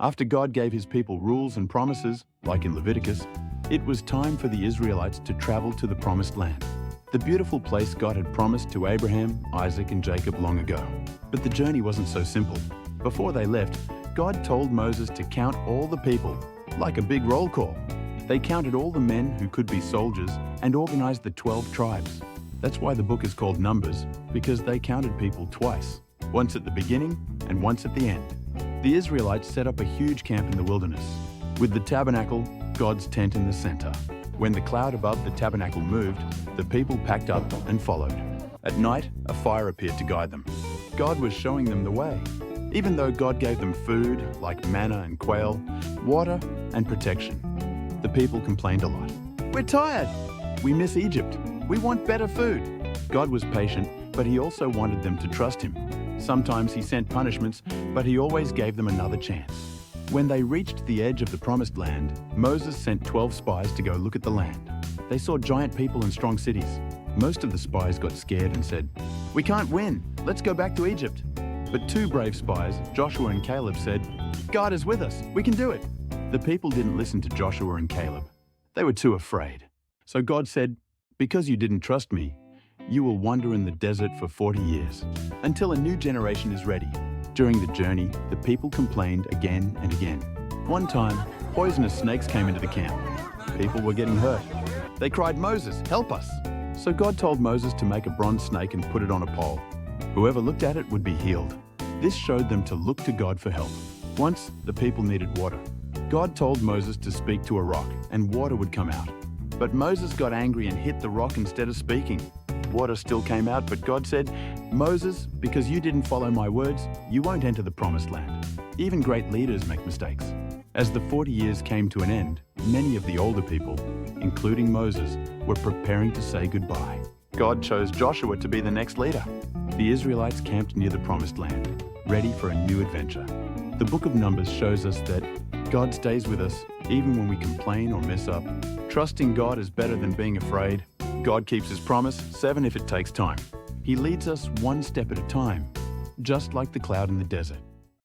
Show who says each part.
Speaker 1: After God gave his people rules and promises, like in Leviticus, it was time for the Israelites to travel to the Promised Land, the beautiful place God had promised to Abraham, Isaac, and Jacob long ago. But the journey wasn't so simple. Before they left, God told Moses to count all the people, like a big roll call. They counted all the men who could be soldiers and organized the 12 tribes. That's why the book is called Numbers, because they counted people twice, once at the beginning and once at the end. The Israelites set up a huge camp in the wilderness, with the tabernacle, God's tent, in the center. When the cloud above the tabernacle moved, the people packed up and followed. At night, a fire appeared to guide them. God was showing them the way. Even though God gave them food, like manna and quail, water and protection, the people complained a lot. "We're tired. We miss Egypt. We want better food." God was patient, but he also wanted them to trust him. Sometimes he sent punishments, but he always gave them another chance. When they reached the edge of the Promised Land, Moses sent 12 spies to go look at the land. They saw giant people and strong cities. Most of the spies got scared and said, "We can't win. Let's go back to Egypt." But two brave spies, Joshua and Caleb, said, "God is with us. We can do it." The people didn't listen to Joshua and Caleb. They were too afraid. So God said, "Because you didn't trust me, you will wander in the desert for 40 years, until a new generation is ready." During the journey, the people complained again and again. One time, poisonous snakes came into the camp. People were getting hurt. They cried, "Moses, help us!" So God told Moses to make a bronze snake and put it on a pole. Whoever looked at it would be healed. This showed them to look to God for help. Once, the people needed water. God told Moses to speak to a rock, and water would come out. But Moses got angry and hit the rock instead of speaking. Water still came out, but God said, "Moses, because you didn't follow my words, you won't enter the Promised Land." Even great leaders make mistakes. As the 40 years came to an end, many of the older people, including Moses, were preparing to say goodbye. God chose Joshua to be the next leader. The Israelites camped near the Promised Land, ready for a new adventure. The book of Numbers shows us that God stays with us even when we complain or mess up. Trusting God is better than being afraid. God keeps his promise, 7 if it takes time. He leads us one step at a time, just like the cloud in the desert.